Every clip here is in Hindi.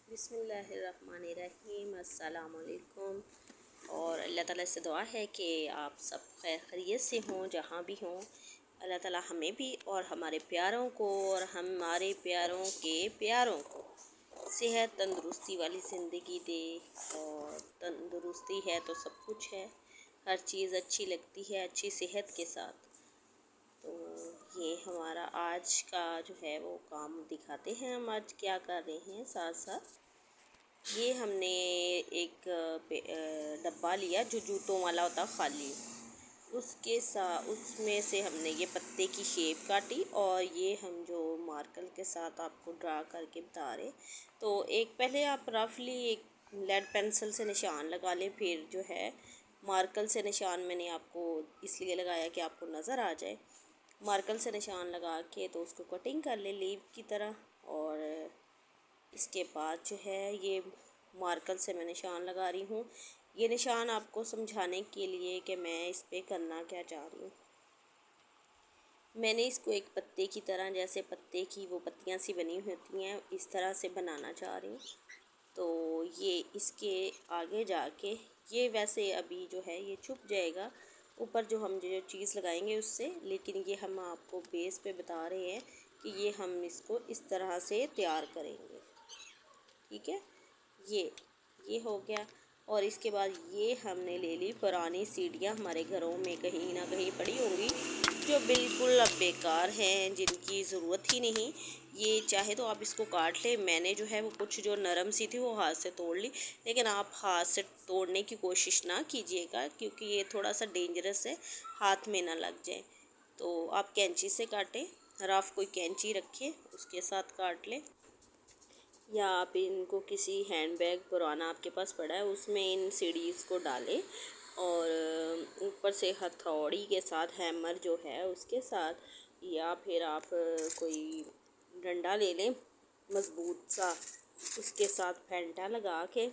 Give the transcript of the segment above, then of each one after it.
बिस्मिल्लाहिर्रहमानिर्रहीम। अस्सलाम वालेकुम। और अल्लाह ताला से दुआ है कि आप सब खैर खैरियत से हों जहाँ भी हों। अल्लाह ताला हमें भी और हमारे प्यारों को और हमारे प्यारों के प्यारों को सेहत तंदुरुस्ती वाली ज़िंदगी दे। और तंदुरुस्ती है तो सब कुछ है, हर चीज़ अच्छी लगती है अच्छी सेहत के साथ। तो ये हमारा आज का जो है वो काम दिखाते हैं हम आज क्या कर रहे हैं। साथ साथ ये हमने एक डब्बा लिया जो जूतों वाला होता खाली, उसके साथ उसमें से हमने ये पत्ते की शेप काटी और ये हम जो मार्कर के साथ आपको ड्रा करके बता रहे। तो एक पहले आप रफली एक लेड पेंसिल से निशान लगा लें, फिर जो है मार्कर से निशान मैंने आपको इसलिए लगाया कि आपको नज़र आ जाए। मार्कर से निशान लगा के तो उसको कटिंग कर ले लीव की तरह। और इसके बाद जो है ये मार्कर से मैं निशान लगा रही हूँ। ये निशान आपको समझाने के लिए कि मैं इस पे करना क्या चाह रही हूँ। मैंने इसको एक पत्ते की तरह, जैसे पत्ते की वो पत्तियाँ सी बनी होती हैं, इस तरह से बनाना चाह रही हूँ। तो ये इसके आगे जाके ये वैसे अभी जो है ये छुप जाएगा ऊपर जो हम जो चीज़ लगाएंगे उससे, लेकिन ये हम आपको बेस पे बता रहे हैं कि ये हम इसको इस तरह से तैयार करेंगे। ठीक है, ये हो गया। और इसके बाद ये हमने ले ली पुरानी सीढ़ियाँ, हमारे घरों में कहीं ना कहीं पड़ी होंगी जो बिल्कुल अब बेकार हैं, जिनकी ज़रूरत ही नहीं। ये चाहे तो आप इसको काट लें। मैंने जो है वो कुछ जो नरम सी थी वो हाथ से तोड़ ली, लेकिन आप हाथ से तोड़ने की कोशिश ना कीजिएगा क्योंकि ये थोड़ा सा डेंजरस है, हाथ में ना लग जाए। तो आप कैंची से काटें, रफ कोई कैंची रखें उसके साथ काट लें, या आप इनको किसी हैंडबैग पुराना आपके पास पड़ा है उसमें इन सीढ़ीज़ को डालें और ऊपर से हथौड़ी के साथ हैमर जो है उसके साथ, या फिर आप कोई डंडा ले लें मज़बूत सा, उसके साथ फेंटा लगा के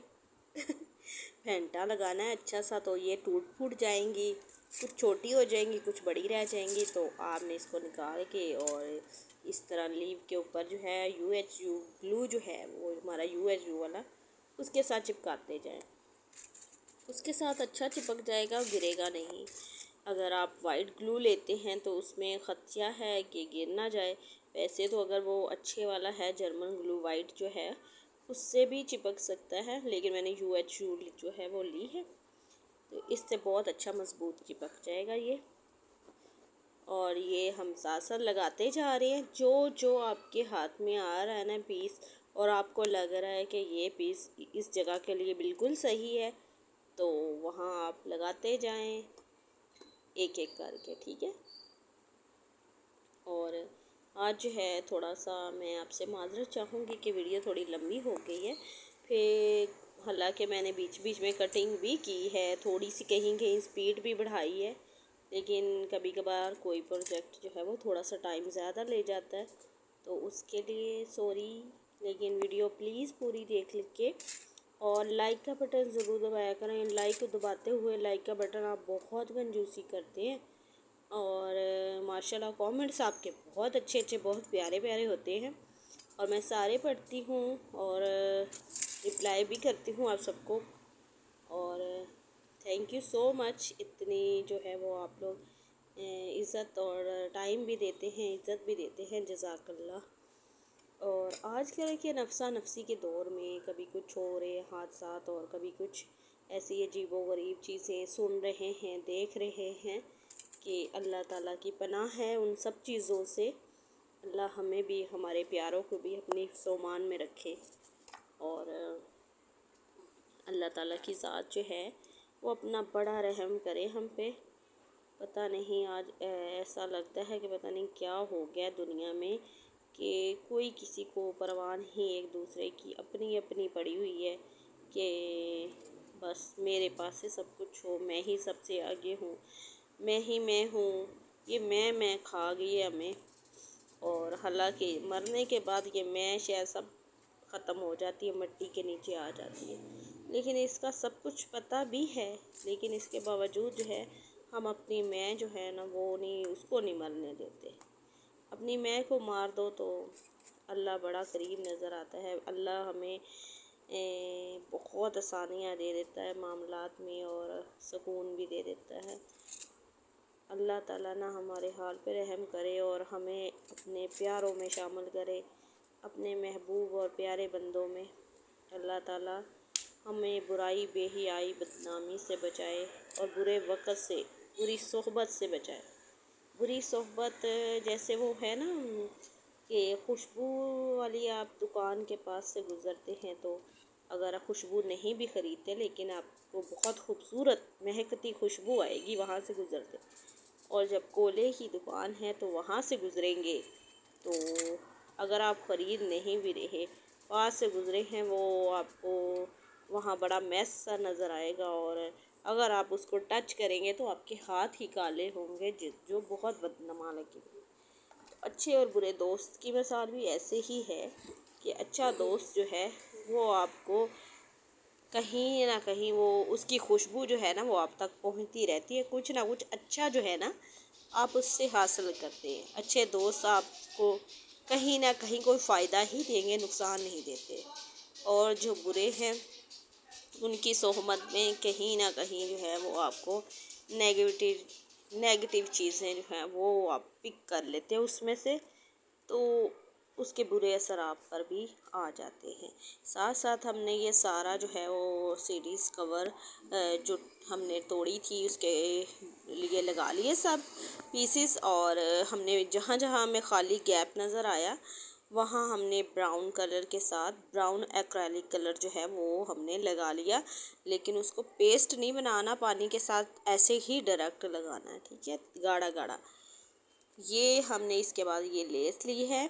फेंटा लगाना है अच्छा सा। तो ये टूट फूट जाएंगी, कुछ छोटी हो जाएंगी कुछ बड़ी रह जाएंगी। तो आपने इसको निकाल के और इस तरह लीव के ऊपर जो है UHU ग्लू जो है वो हमारा UHU वाला उसके साथ चिपकाते जाएं। उसके साथ अच्छा चिपक जाएगा, गिरेगा नहीं। अगर आप वाइट ग्लू लेते हैं तो उसमें खदशा है कि गिर ना जाए। वैसे तो अगर वो अच्छे वाला है जर्मन ग्लू वाइट जो है उससे भी चिपक सकता है, लेकिन मैंने UHU जो है वो ली है तो इससे बहुत अच्छा मज़बूत चिपक जाएगा ये। और ये हम साथ साथ लगाते जा रहे हैं, जो जो आपके हाथ में आ रहा है ना पीस, और आपको लग रहा है कि ये पीस इस जगह के लिए बिल्कुल सही है, तो वहाँ आप लगाते जाएं एक एक करके। ठीक है। और आज जो है थोड़ा सा मैं आपसे माज़रत चाहूँगी कि वीडियो थोड़ी लंबी हो गई है। फिर हालांकि मैंने बीच बीच में कटिंग भी की है, थोड़ी सी कहीं कहीं स्पीड भी बढ़ाई है, लेकिन कभी कभार कोई प्रोजेक्ट जो है वो थोड़ा सा टाइम ज़्यादा ले जाता है, तो उसके लिए सॉरी। लेकिन वीडियो प्लीज़ पूरी देख के और लाइक का बटन ज़रूर दबाया करें। लाइक को दबाते हुए लाइक का बटन आप बहुत कंजूसी करते हैं। और माशाल्लाह कमेंट्स आपके बहुत अच्छे अच्छे बहुत प्यारे प्यारे होते हैं और मैं सारे पढ़ती हूँ और रिप्लाई भी करती हूँ आप सबको। और थैंक यू सो मच, इतनी जो है वो आप लोग इज़्ज़त और टाइम भी देते हैं, इज़्ज़त भी देते हैं, जज़ाकल्लाह। और आज क्या है कि नफसा नफसी के दौर में कभी कुछ हो रहे हादसात और कभी कुछ ऐसी अजीबो गरीब चीज़ें सुन रहे हैं देख रहे हैं कि अल्लाह ताला की पनाह है उन सब चीज़ों से। अल्लाह हमें भी हमारे प्यारों को भी अपनी सोमान में रखे और अल्लाह ताला की ज़ात जो है वो अपना बड़ा रहम करे हम पे। पता नहीं आज ऐसा लगता है कि पता नहीं क्या हो गया दुनिया में कि कोई किसी को परवाह नहीं, एक दूसरे की अपनी अपनी पड़ी हुई है कि बस मेरे पास से सब कुछ हो, मैं ही सबसे आगे हूँ, मैं ही मैं हूँ। ये मैं खा गई है हमें। और हालांकि मरने के बाद ये मैं शायद सब ख़त्म हो जाती है, मिट्टी के नीचे आ जाती है, लेकिन इसका सब कुछ पता भी है, लेकिन इसके बावजूद जो है हम अपनी मैं जो है ना वो नहीं, उसको नहीं मरने देते। अपनी मैं को मार दो तो अल्लाह बड़ा करीब नज़र आता है। अल्लाह हमें बहुत आसानियाँ दे देता है मामलात में और सुकून भी दे देता है। अल्लाह ताला ना हमारे हाल पे रहम करे और हमें अपने प्यारों में शामिल करे, अपने महबूब और प्यारे बंदों में। अल्लाह ताला हमें बुराई, बेहियाई, बदनामी से बचाए और बुरे वक़्त से, बुरी सोहबत से बचाए। बुरी सोहबत जैसे वो है ना कि खुशबू वाली, आप दुकान के पास से गुज़रते हैं तो अगर आप खुशबू नहीं भी ख़रीदते लेकिन आपको बहुत खूबसूरत महकती खुशबू आएगी वहाँ से गुज़रते। और जब कोले की दुकान है तो वहाँ से गुज़रेंगे तो अगर आप ख़रीद नहीं भी रहे, पास से गुज़रे हैं, वो आपको वहाँ बड़ा मैस सा नज़र आएगा और अगर आप उसको टच करेंगे तो आपके हाथ ही काले होंगे जो बहुत बदनमा लगेंगे। तो अच्छे और बुरे दोस्त की मिसाल भी ऐसे ही है कि अच्छा दोस्त जो है वो आपको कहीं ना कहीं वो उसकी खुशबू जो है ना वो आप तक पहुंचती रहती है, कुछ ना कुछ अच्छा जो है ना आप उससे हासिल करते हैं। अच्छे दोस्त आपको कहीं ना कहीं कोई फ़ायदा ही देंगे, नुकसान नहीं देते। और जो बुरे हैं उनकी सोहबत में कहीं ना कहीं जो है वो आपको नेगेटिव चीज़ें जो हैं वो आप पिक कर लेते हैं उसमें से, तो उसके बुरे असर आप पर भी आ जाते हैं। साथ साथ हमने ये सारा जो है वो सीरीज़ कवर जो हमने तोड़ी थी उसके लिए लगा लिए सब पीसेस, और हमने जहाँ जहाँ हमें खाली गैप नज़र आया वहाँ हमने ब्राउन कलर के साथ ब्राउन एक्रेलिक कलर जो है वो हमने लगा लिया, लेकिन उसको पेस्ट नहीं बनाना, पानी के साथ ऐसे ही डायरेक्ट लगाना है, ठीक है, गाढ़ा गाढ़ा। ये हमने इसके बाद ये लेस ली है,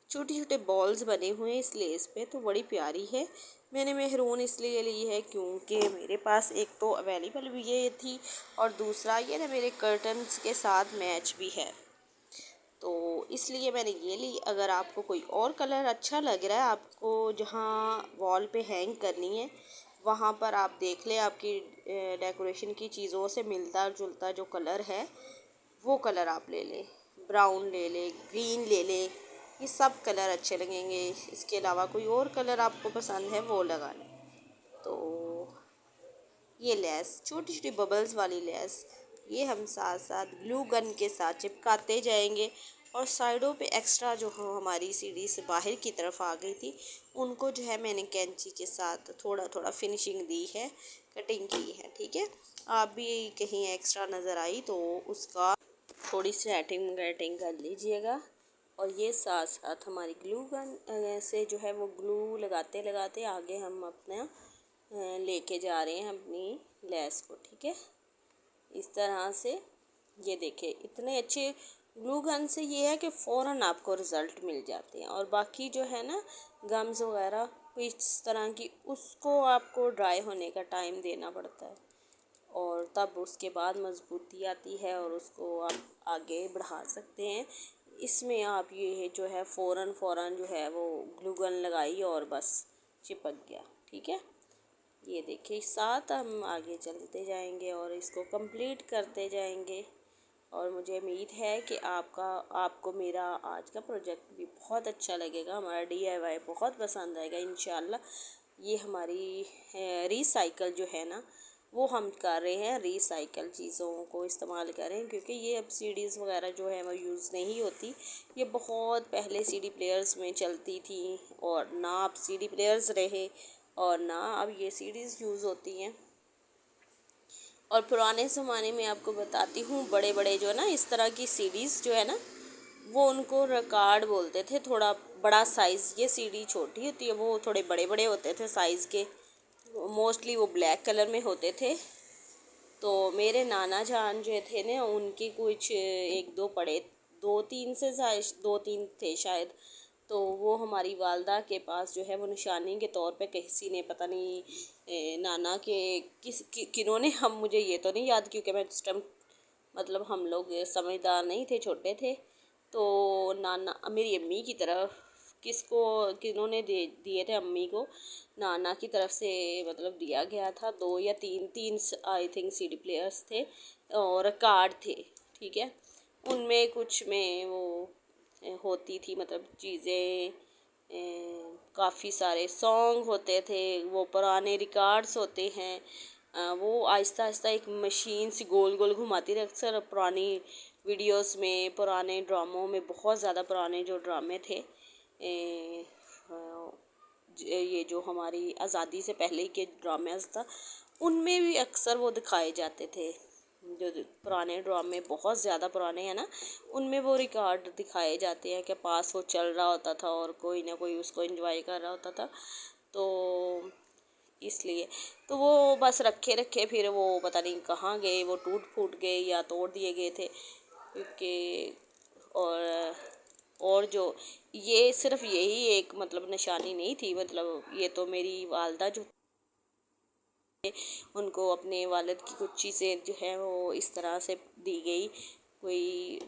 छोटे छोटे बॉल्स बने हुए हैं इस लेस पे, तो बड़ी प्यारी है। मैंने मेहरून इसलिए ली है क्योंकि मेरे पास एक तो अवेलेबल भी ये थी और दूसरा ये ना मेरे कर्टन्स के साथ मैच भी है, तो इसलिए मैंने ये ली। अगर आपको कोई और कलर अच्छा लग रहा है, आपको जहाँ वॉल पे हैंग करनी है वहाँ पर आप देख लें आपकी डेकोरेशन की चीज़ों से मिलता जुलता जो कलर है वो कलर आप ले लें, ब्राउन ले लें, ग्रीन ले लें, ये सब कलर अच्छे लगेंगे। इसके अलावा कोई और कलर आपको पसंद है वो लगा लें। तो ये लेस, छोटी छोटी बबल्स वाली लेस, ये हम साथ साथ ग्लू गन के साथ चिपकाते जाएंगे और साइडों पे एक्स्ट्रा जो हमारी सीढ़ी से बाहर की तरफ आ गई थी उनको जो है मैंने कैंची के साथ थोड़ा थोड़ा फिनिशिंग दी है, कटिंग की है, ठीक है। आप भी कहीं एक्स्ट्रा नज़र आई तो उसका थोड़ी सी सेटिंग कर लीजिएगा। और ये साथ साथ हमारी ग्लू गन से जो है वो ग्लू लगाते लगाते आगे हम अपना लेके जा रहे हैं अपनी लेस को, ठीक है। इस तरह से ये देखिए इतने अच्छे ग्लू गन से ये है कि फ़ौरन आपको रिज़ल्ट मिल जाते हैं। और बाकी जो है ना गम्स वगैरह इस तरह की, उसको आपको ड्राई होने का टाइम देना पड़ता है और तब उसके बाद मजबूती आती है और उसको आप आगे बढ़ा सकते हैं। इसमें आप ये जो है फ़ौरन जो है वो ग्लू गन लगाई और बस चिपक गया, ठीक है। ये देखिए साथ हम आगे चलते जाएंगे और इसको कंप्लीट करते जाएंगे और मुझे उम्मीद है कि आपको मेरा आज का प्रोजेक्ट भी बहुत अच्छा लगेगा, हमारा DIY बहुत पसंद आएगा इंशाल्लाह। ये हमारी रिसाइकल जो है ना वो हम कर रहे हैं, रिसाइकल चीज़ों को इस्तेमाल कर रहे हैं क्योंकि ये अब CDs वगैरह जो है वो यूज़ नहीं होती। ये बहुत पहले CD प्लेयर्स में चलती थी और ना अब CD प्लेयर्स रहे और ना अब ये CDs यूज़ होती हैं। और पुराने ज़माने में आपको बताती हूँ बड़े बड़े जो है ना इस तरह की CDs जो है ना वो उनको रिकॉर्ड बोलते थे, थोड़ा बड़ा साइज़। ये CD छोटी होती है, वो थोड़े बड़े बड़े होते थे साइज़ के, मोस्टली वो ब्लैक कलर में होते थे। तो मेरे नाना जान जो थे ना उनके कुछ एक दो पड़े, दो तीन से दो तीन थे शायद, तो वो हमारी वालदा के पास जो है वो निशानी के तौर पे किसी ने पता नहीं नाना के किन्होंने, हम मुझे ये तो नहीं याद क्योंकि मैं उस टाइम मतलब हम लोग समझदार नहीं थे, छोटे थे। तो नाना मेरी अम्मी की तरफ किन्होंने दिए थे अम्मी को, नाना की तरफ से मतलब दिया गया था। दो या तीन आई थिंक CD प्लेयर्स थे और कार्ड थे, ठीक है। उनमें कुछ में वो होती थी मतलब चीज़ें काफ़ी सारे सॉन्ग होते थे, वो पुराने रिकॉर्ड्स होते हैं। वो आहिस्ता आहिस्ता एक मशीन सी गोल गोल घुमाती रही। अक्सर पुरानी वीडियोस में, पुराने ड्रामों में, बहुत ज़्यादा पुराने जो ड्रामे थे, ये जो हमारी आज़ादी से पहले के ड्रामेस था, उनमें भी अक्सर वो दिखाए जाते थे। जो पुराने ड्रामे बहुत ज़्यादा पुराने हैं ना, उनमें वो रिकॉर्ड दिखाए जाते हैं कि पास वो चल रहा होता था और कोई ना कोई उसको एंजॉय कर रहा होता था। तो इसलिए तो वो बस रखे रखे, फिर वो पता नहीं कहाँ गए, वो टूट फूट गए या तोड़ दिए गए थे, क्योंकि और जो ये सिर्फ यही एक मतलब निशानी नहीं थी, मतलब ये तो मेरी वालदा जो उनको अपने वालिद की कुछ चीज़ें जो है वो इस तरह से दी गई। कोई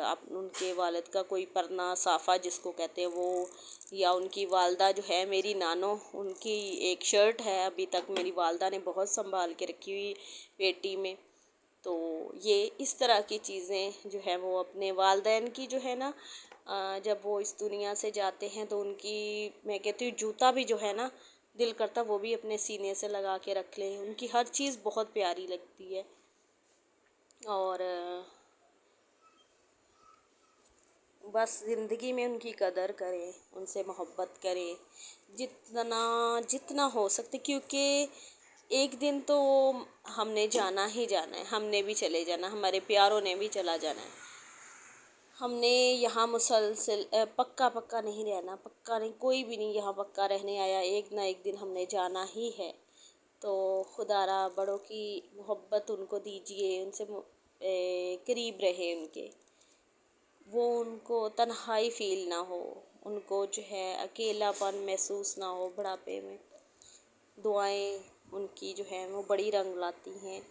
आप उनके वालिद का कोई परना साफ़ा जिसको कहते हैं वो, या उनकी वालदा जो है मेरी नानो, उनकी एक शर्ट है अभी तक मेरी वालदा ने बहुत संभाल के रखी हुई पेटी में। तो ये इस तरह की चीज़ें जो है वो अपने वालदैन की जो है ना, जब वो इस दुनिया से जाते हैं तो उनकी, मैं कहती हूँ, जूता भी जो है ना, दिल करता वो भी अपने सीने से लगा के रख लें। उनकी हर चीज़ बहुत प्यारी लगती है। और बस ज़िंदगी में उनकी कदर करें, उनसे मोहब्बत करें जितना जितना हो सकते, क्योंकि एक दिन तो हमने जाना ही जाना है, हमने भी चले जाना, हमारे प्यारों ने भी चला जाना है। हमने यहाँ मुसलसल पक्का पक्का नहीं रहना, पक्का नहीं, कोई भी नहीं यहाँ पक्का रहने आया, एक ना एक दिन हमने जाना ही है। तो खुदारा बड़ों की मोहब्बत उनको दीजिए, उनसे करीब रहे उनके, वो उनको तन्हाई फ़ील ना हो, उनको जो है अकेलापन महसूस ना हो बुढ़ापे में। दुआएं उनकी जो है वो बड़ी रंग लाती हैं।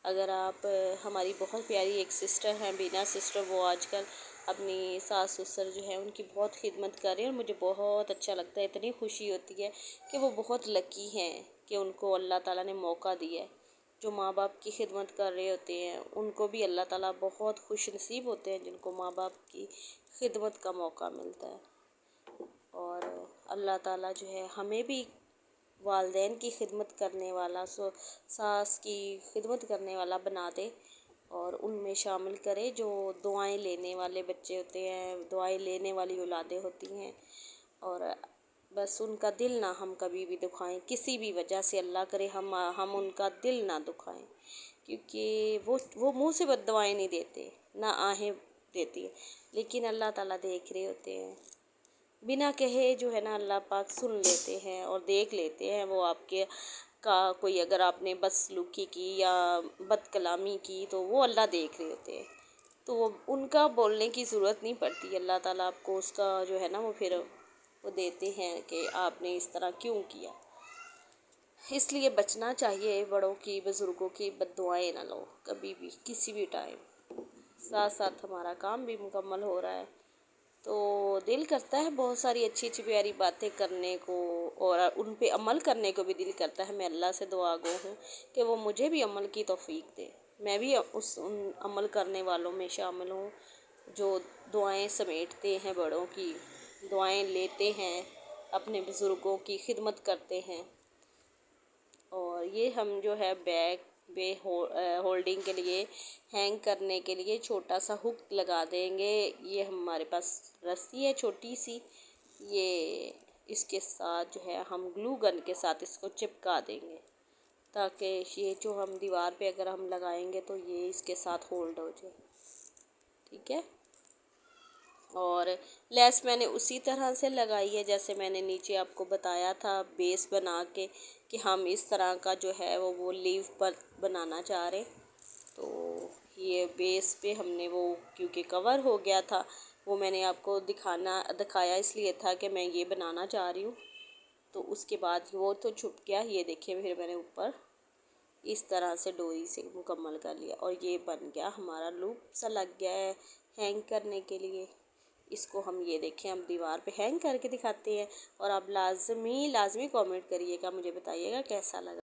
अगर आप हमारी बहुत प्यारी एक सिस्टर हैं, बीना सिस्टर, वो आजकल अपनी सास ससुर जो है उनकी बहुत खिदमत कर रही हैं और मुझे बहुत अच्छा लगता है। इतनी खुशी होती है कि वो बहुत लकी हैं कि उनको अल्लाह ताला ने मौका दिया है। जो माँ बाप की खिदमत कर रहे होते हैं उनको भी अल्लाह ताला बहुत खुश नसीब होते हैं जिनको माँ बाप की खिदमत का मौका मिलता है। और अल्लाह ताला जो है हमें भी वालदैन की खिदमत करने वाला, सास की खिदमत करने वाला बना दे और उनमें शामिल करे जो दुआएं लेने वाले बच्चे होते हैं, दुआएं लेने वाली औलादें होती हैं। और बस उनका दिल ना हम कभी भी दुखाएं, किसी भी वजह से, अल्लाह करे हम उनका दिल ना दुखाएं, क्योंकि वो मुंह से बद्दुआएं नहीं देते, ना आहें देती है, लेकिन अल्लाह ताला देख रहे होते हैं। बिना कहे जो है ना अल्लाह पाक सुन लेते हैं और देख लेते हैं। वो आपके का कोई अगर आपने बदसलूकी की या बदकलामी की तो वो अल्लाह देख रहे होते हैं, तो वो उनका बोलने की ज़रूरत नहीं पड़ती। अल्लाह ताला आपको उसका जो है ना वो फिर वो देते हैं कि आपने इस तरह क्यों किया। इसलिए बचना चाहिए बड़ों की, बुज़ुर्गों की बद्दुआएं ना लो कभी भी, किसी भी टाइम। साथ साथ हमारा काम भी मुकम्मल हो रहा है, तो दिल करता है बहुत सारी अच्छी अच्छी प्यारी बातें करने को और उन पे अमल करने को भी दिल करता है। मैं अल्लाह से दुआ गो हूँ कि वो मुझे भी अमल की तौफीक दे, मैं भी उन अमल करने वालों में शामिल हूँ जो दुआएं समेटते हैं, बड़ों की दुआएं लेते हैं, अपने बुज़ुर्गों की खिदमत करते हैं। और ये हम जो है बैग पे होल्डिंग के लिए, हैंग करने के लिए छोटा सा हुक लगा देंगे। ये हमारे पास रस्सी है छोटी सी, ये इसके साथ जो है हम ग्लू गन के साथ इसको चिपका देंगे, ताकि ये जो हम दीवार पे अगर हम लगाएंगे तो ये इसके साथ होल्ड हो जाए। ठीक है। और लेस मैंने उसी तरह से लगाई है जैसे मैंने नीचे आपको बताया था, बेस बना के कि हम इस तरह का जो है वो लीव पर बनाना चाह रहे। तो ये बेस पे हमने वो, क्योंकि कवर हो गया था, वो मैंने आपको दिखाया इसलिए था कि मैं ये बनाना चाह रही हूँ। तो उसके बाद वो तो छुप गया, ये देखिए फिर मैंने ऊपर इस तरह से डोरी से मुकम्मल कर लिया और ये बन गया हमारा लूप सा लग गया है हैंग करने के लिए। इसको हम ये देखें, हम दीवार पे हैंग करके दिखाते हैं और आप लाजमी कमेंट करिएगा, मुझे बताइएगा कैसा लगा।